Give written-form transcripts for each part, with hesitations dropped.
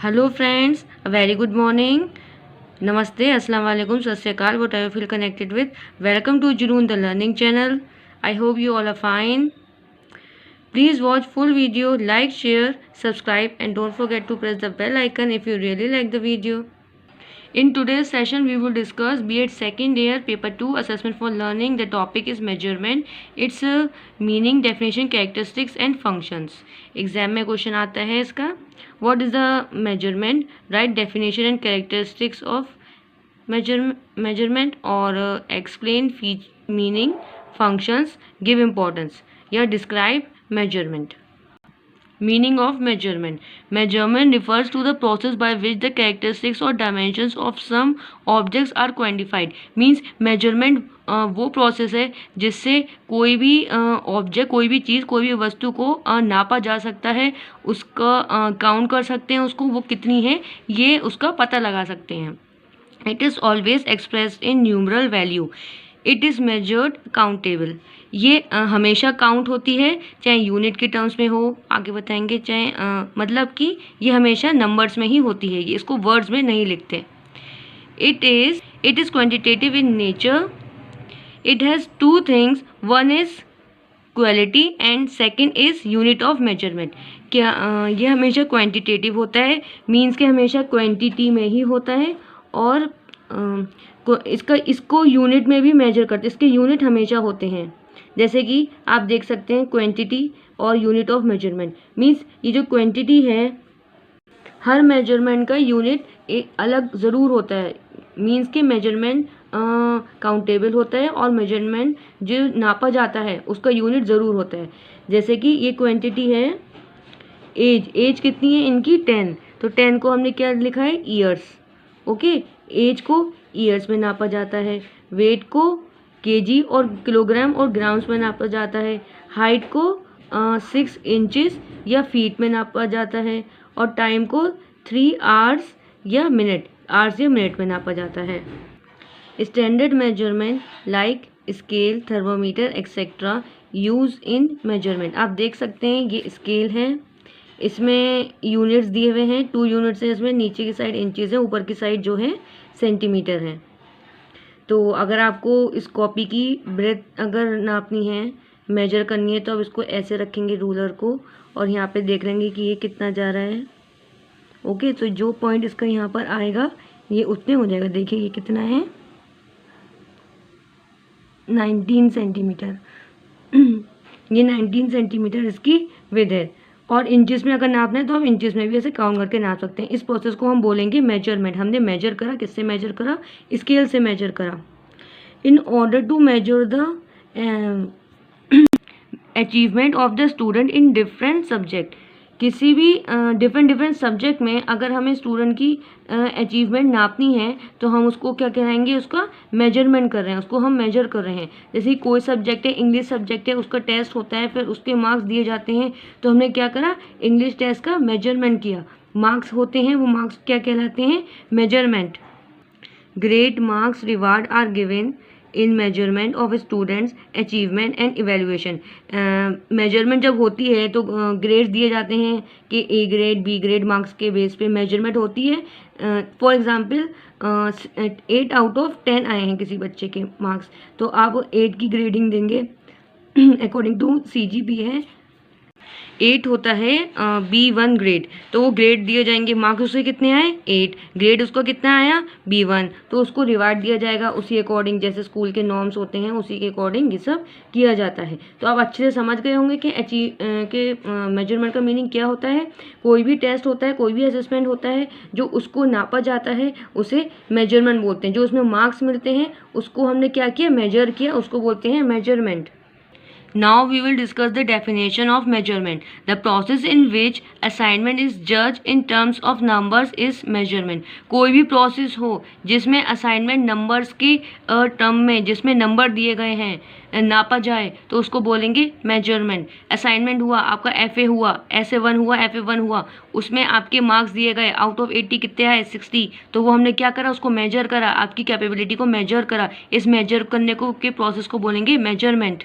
Hello friends, very good morning, नमस्ते, अस्सलाम वालेकुम, सत श्री अकाल, whatever feel connected with, welcome to Junoon the learning channel. I hope you all are fine. Please watch full video, like, share, subscribe and don't forget to press the bell icon if you really like the video. In today's session, we will discuss B.Ed second year paper 2 assessment for learning. The topic is measurement. Its meaning, definition, characteristics and functions. Exam में question आता है इसका. What is the measurement? Write definition and characteristics of measurement or explain meaning, functions, give importance. या describe measurement. Meaning of measurement. Measurement refers to the process by which the characteristics or dimensions of some objects are quantified. Means measurement वो process है जिससे कोई भी object, कोई भी चीज़, कोई भी वस्तु को नापा जा सकता है, उसका काउंट कर सकते हैं, उसको वो कितनी है ये उसका पता लगा सकते हैं. It is always expressed in numeral value. It is measured countable. ये हमेशा काउंट होती है, चाहे यूनिट के टर्म्स में हो, आगे बताएंगे, चाहे मतलब कि ये हमेशा नंबर्स में ही होती है, ये इसको वर्ड्स में नहीं लिखते. It is quantitative in nature. It has two things, one is quality and second is unit of measurement. क्या ये हमेशा क्वांटिटेटिव होता है, मीन्स के हमेशा क्वांटिटी में ही होता है, और इसको यूनिट में भी मेजर करते, इसके यूनिट हमेशा होते हैं. जैसे कि आप देख सकते हैं क्वांटिटी और यूनिट ऑफ मेजरमेंट. मीन्स ये जो क्वांटिटी है, हर मेजरमेंट का यूनिट एक अलग ज़रूर होता है. मीन्स के मेजरमेंट काउंटेबल होता है और मेजरमेंट जो नापा जाता है उसका यूनिट ज़रूर होता है. जैसे कि ये क्वांटिटी है एज कितनी है इनकी 10, तो 10 को हमने क्या लिखा है, ईयर्स. ओके, एज को ईयर्स में नापा जाता है, वेट को केजी और किलोग्राम और ग्राम्स में नापा जाता है, हाइट को 6 इंचेस या फीट में नापा जाता है, और टाइम को 3 आवर्स या मिनट में नापा जाता है. Standard measurement like scale, thermometer etcetera use in measurement. आप देख सकते हैं ये स्केल है, इसमें यूनिट्स दिए हुए हैं, 2 यूनिट्स हैं इसमें, नीचे की साइड इंचेस है, ऊपर की साइड जो है सेंटीमीटर है. तो अगर आपको इस कॉपी की ब्रेथ अगर नापनी है, मेजर करनी है, तो आप इसको ऐसे रखेंगे रूलर को, और यहाँ पे देख लेंगे कि ये कितना जा रहा है. ओके, तो जो पॉइंट इसका यहाँ पर आएगा ये उतने हो जाएगा. देखिए ये कितना है, 19 सेंटीमीटर. ये 19 सेंटीमीटर इसकी विड्थ है. और इंचेस में अगर नापना है तो हम इंचेस में भी ऐसे काउंट करके नाप सकते हैं. इस प्रोसेस को हम बोलेंगे मेजरमेंट. हमने मेजर करा, किससे मेजर करा, स्केल से मेजर करा. In order to measure the achievement of the student in different subject. किसी भी डिफरेंट सब्जेक्ट में अगर हमें स्टूडेंट की अचीवमेंट नापनी है तो हम उसको क्या कहलाएंगे, उसका मेजरमेंट कर रहे हैं, उसको हम मेजर कर रहे हैं. जैसे कोई सब्जेक्ट है, इंग्लिश सब्जेक्ट है, उसका टेस्ट होता है, फिर उसके मार्क्स दिए जाते हैं, तो हमने क्या करा, इंग्लिश टेस्ट का मेजरमेंट किया. मार्क्स होते हैं, वो मार्क्स क्या कहलाते हैं, measurement. Grade, marks, reward are given in measurement of students achievement and evaluation. Measurement जब होती है तो ग्रेड्स दिए जाते हैं कि A grade, B grade, marks के बेस पे मेजरमेंट होती है. फॉर एग्जांपल 8 आउट ऑफ 10 आए हैं किसी बच्चे के मार्क्स, तो आप 8 की ग्रेडिंग देंगे अकॉर्डिंग टू CGP है. 8 होता है B1 ग्रेड, तो वो ग्रेड दिए जाएंगे. मार्क्स उसके कितने आए, 8. ग्रेड उसका कितना आया, B1, तो उसको रिवार्ड दिया जाएगा उसी अकॉर्डिंग, जैसे स्कूल के नॉर्म्स होते हैं उसी के अकॉर्डिंग ये सब किया जाता है. तो आप अच्छे से समझ गए होंगे कि मेजरमेंट का मीनिंग क्या होता है. कोई भी टेस्ट होता है, कोई भी असेसमेंट होता है, जो उसको नापा जाता है उसे मेजरमेंट बोलते हैं. जो उसमें मार्क्स मिलते हैं उसको हमने क्या किया, मेजर किया, उसको बोलते हैं measurement. Now we will discuss the definition of measurement. The process in which assignment is judged in terms of numbers is measurement. कोई भी प्रोसेस हो जिसमें असाइनमेंट नंबर्स की टर्म में, जिसमें नंबर दिए गए हैं, नापा जाए, तो उसको बोलेंगे मेजरमेंट. असाइनमेंट हुआ, आपका FA हुआ, SA1 हुआ, FA1 हुआ, उसमें आपके मार्क्स दिए गए, आउट ऑफ 80 कितने आए, 60, तो वो हमने क्या करा, उसको मेजर करा, आपकी कैपेबिलिटी को मेजर करा. इस मेजर करने को के प्रोसेस को बोलेंगे measurement.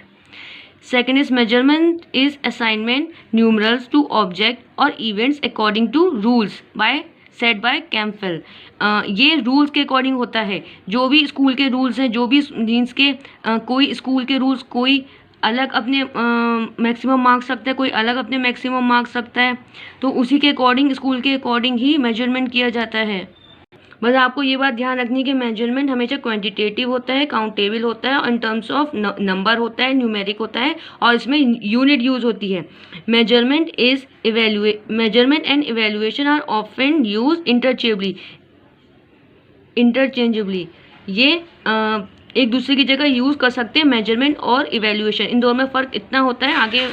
Second is measurement is assignment numerals to object or events according to rules by set by Campbell. ये रूल्स के अकॉर्डिंग होता है, जो भी स्कूल के रूल्स हैं, जो भी मीन्स के कोई स्कूल के रूल्स कोई अलग अपने मैक्सिमम मार्क्स रखता है, कोई अलग अपने मैक्सिमम मार्क्स रखता है, तो उसी के अकॉर्डिंग स्कूल के अकॉर्डिंग ही मेजरमेंट किया जाता है। बस आपको ये बात ध्यान रखनी है कि मेजरमेंट हमेशा क्वांटिटेटिव होता है, काउंटेबल होता है, इन टर्म्स ऑफ नंबर होता है, न्यूमेरिक होता है, और इसमें यूनिट यूज होती है। Measurement and evaluation are often use interchangeably. ये एक दूसरे की जगह यूज़ कर सकते हैं मेजरमेंट और इवेल्युएशन। इन दोनों में फ़र्क इतना होता है, आगे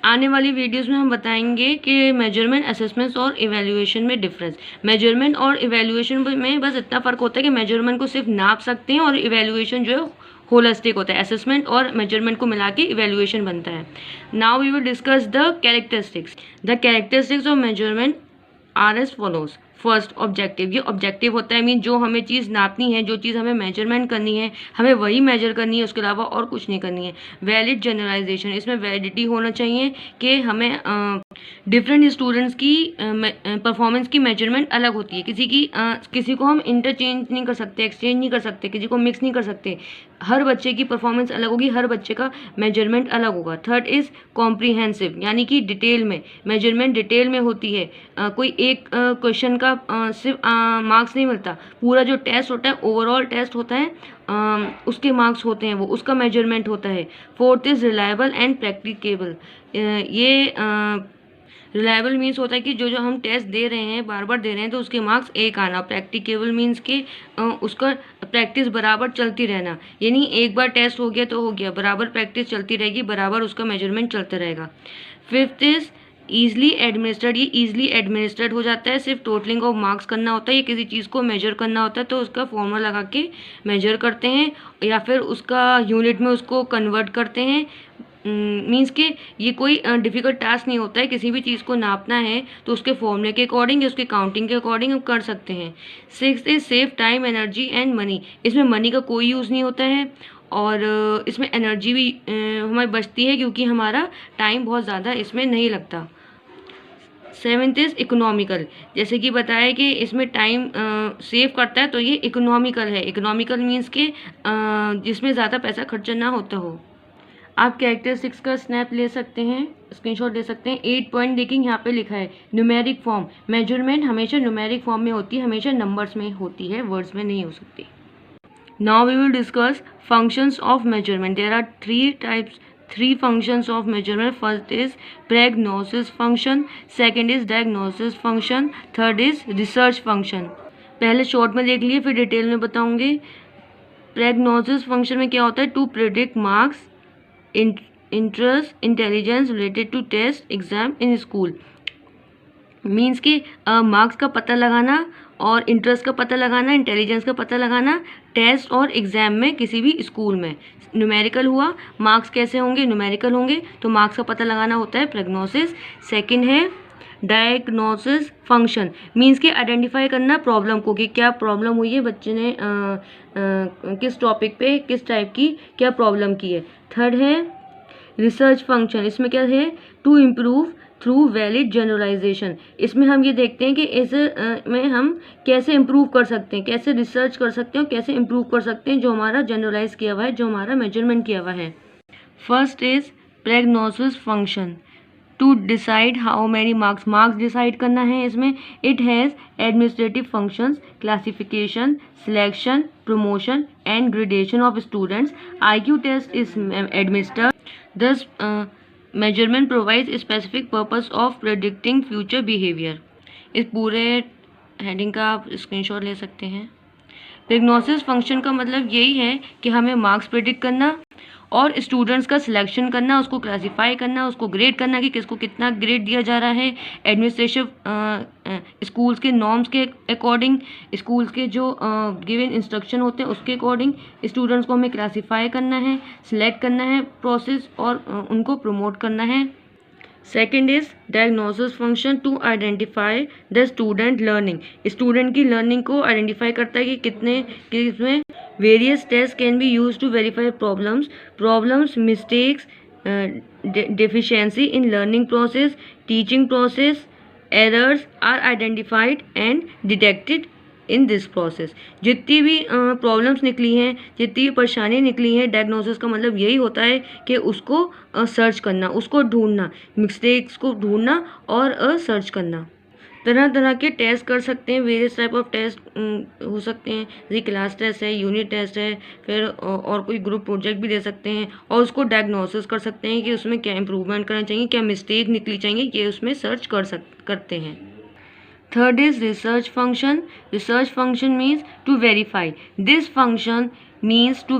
आने वाली वीडियोस में हम बताएंगे कि मेजरमेंट, असेसमेंट्स और इवेल्युएशन में डिफरेंस। मेजरमेंट और इवेल्युएशन में बस इतना फ़र्क होता है कि मेजरमेंट को सिर्फ नाप सकते हैं और इवेल्युएशन जो है होलिस्टिक होता है। असेसमेंट और मेजरमेंट को मिला के इवेल्युएशन बनता है। Now we will discuss the characteristics of measurement are as follows. First, objective. ये ऑब्जेक्टिव होता है, मीन जो हमें चीज़ नापनी है, जो चीज़ हमें मेजरमेंट करनी है, हमें वही मेजर करनी है, उसके अलावा और कुछ नहीं करनी है। वैलिड जनरलाइजेशन, इसमें वैलिडिटी होना चाहिए कि हमें डिफरेंट स्टूडेंट्स की परफॉर्मेंस की मेजरमेंट अलग होती है। किसी को हम इंटरचेंज नहीं कर सकते, एक्सचेंज नहीं कर सकते, किसी को मिक्स नहीं कर सकते। हर बच्चे की परफॉर्मेंस अलग होगी, हर बच्चे का मेजरमेंट अलग होगा। थर्ड इज़ कॉम्प्रीहेंसिव, यानी कि डिटेल में मेजरमेंट डिटेल में होती है। कोई एक क्वेश्चन का सिर्फ मार्क्स नहीं मिलता, पूरा जो टेस्ट होता है ओवरऑल टेस्ट होता है, उसके मार्क्स होते हैं, वो उसका मेजरमेंट होता है। Fourth is reliable and practicable. ये रिलायबल मीन्स होता है कि जो हम टेस्ट दे रहे हैं, बार बार दे रहे हैं, तो उसके मार्क्स एक आना। प्रैक्टिकेबल मीन्स कि उसका प्रैक्टिस बराबर चलती रहना, यानी एक बार टेस्ट हो गया तो हो गया, बराबर प्रैक्टिस चलती रहेगी, बराबर उसका मेजरमेंट चलता रहेगा। Fifth is easily administered. ये ईजिली एडमिनिस्टर्ड हो जाता है, सिर्फ टोटलिंग ऑफ मार्क्स करना होता है या किसी चीज़ को मेजर करना होता है तो उसका फॉर्मूला लगा के मेजर करते हैं या फिर उसका यूनिट में उसको कन्वर्ट करते हैं। मीन्स कि ये कोई डिफ़िकल्ट टास्क नहीं होता है। किसी भी चीज़ को नापना है तो उसके फॉर्मूले के अकॉर्डिंग या उसके काउंटिंग के अकॉर्डिंग हम कर सकते हैं। Sixth is save time, energy and money. इसमें मनी का कोई यूज़ नहीं होता है और इसमें एनर्जी भी हमारी बचती है क्योंकि हमारा टाइम बहुत ज़्यादा इसमें नहीं लगता। सेवेंथ इज़ इकोनॉमिकल, जैसे कि बताया कि इसमें टाइम सेव करता है तो ये इकोनॉमिकल है। इकोनॉमिकल मीन्स के जिसमें ज़्यादा पैसा खर्चा ना होता हो। आप कैरेक्टरिस्टिक्स का स्नैप ले सकते हैं, स्क्रीनशॉट ले सकते हैं। 8 पॉइंट देखिए यहाँ पे लिखा है न्यूमेरिक फॉर्म। मेजरमेंट हमेशा न्यूमेरिक फॉर्म में होती है, हमेशा नंबर्स में होती है, वर्ड्स में नहीं हो सकती। Now we will discuss functions of measurement. There are three functions of measurement. First is prognosis function, second is diagnosis function, third is research function. पहले शॉर्ट में देख लिए फिर डिटेल में बताऊंगी। प्रेगनोसिस फंक्शन में क्या होता है? To predict marks, interest, intelligence related to test exam in school. Means कि मार्क्स का पता लगाना और इंटरेस्ट का पता लगाना, इंटेलिजेंस का पता लगाना टेस्ट और एग्जाम में किसी भी स्कूल में। न्यूमेरिकल हुआ, मार्क्स कैसे होंगे? न्यूमेरिकल होंगे, तो मार्क्स का पता लगाना होता है प्रेगनोसिस। सेकंड है डायग्नोसिस फंक्शन, मीन्स कि आइडेंटिफाई करना प्रॉब्लम को कि क्या प्रॉब्लम हुई है, बच्चे ने किस टॉपिक पे किस टाइप की क्या प्रॉब्लम की है। थर्ड है रिसर्च फंक्शन, इसमें क्या है? To improve through valid generalization. इसमें हम ये देखते हैं कि इस में हम कैसे इम्प्रूव कर सकते हैं, कैसे रिसर्च कर सकते हैं और कैसे इम्प्रूव कर सकते हैं जो हमारा जनरलाइज किया हुआ है, जो हमारा मेजरमेंट किया हुआ है। First is prognosis function, to decide how many marks decide करना है। इसमें it has administrative functions, classification, selection, promotion and gradation of students. IQ test is administered, this measurement provides specific purpose of predicting future behaviour. इस पूरे heading का आप screenshot ले सकते हैं। प्रेगनोसिस फंक्शन का मतलब यही है कि हमें मार्क्स प्रेडिक्ट करना और स्टूडेंट्स का सिलेक्शन करना, उसको क्लासीफाई करना, उसको ग्रेड करना कि किसको कितना ग्रेड दिया जा रहा है। एडमिनिस्ट्रेटिव स्कूल्स के नॉर्म्स के अकॉर्डिंग, स्कूल्स के जो गिवन इंस्ट्रक्शन होते हैं उसके अकॉर्डिंग स्टूडेंट्स को हमें क्लासीफाई करना है, सिलेक्ट करना है प्रोसेस और उनको प्रमोट करना है। Second is diagnosis function, to identify the student learning. Student की लर्निंग को आइडेंटिफाई करता है कि कितने इसमें various test can be use to verify problems, mistakes, deficiency in learning process, teaching process, errors are identified and detected in this process. जितनी भी problems निकली हैं, जितनी भी परेशानी निकली हैं, डायग्नोसिस का मतलब यही होता है कि उसको सर्च करना, उसको ढूंढना, मिस्टेक्स को ढूंढना और सर्च करना। तरह तरह के टेस्ट कर सकते हैं, वेरियस टाइप ऑफ टेस्ट हो सकते हैं, जैसे क्लास टेस्ट है, यूनिट टेस्ट है, फिर और कोई ग्रुप प्रोजेक्ट भी दे सकते हैं और उसको डायग्नोसिस कर सकते हैं कि उसमें क्या इम्प्रूवमेंट करना चाहिए, क्या मिस्टेक निकली चाहिए, ये उसमें सर्च करते हैं। Third is research function. Research function means to verify. This function means to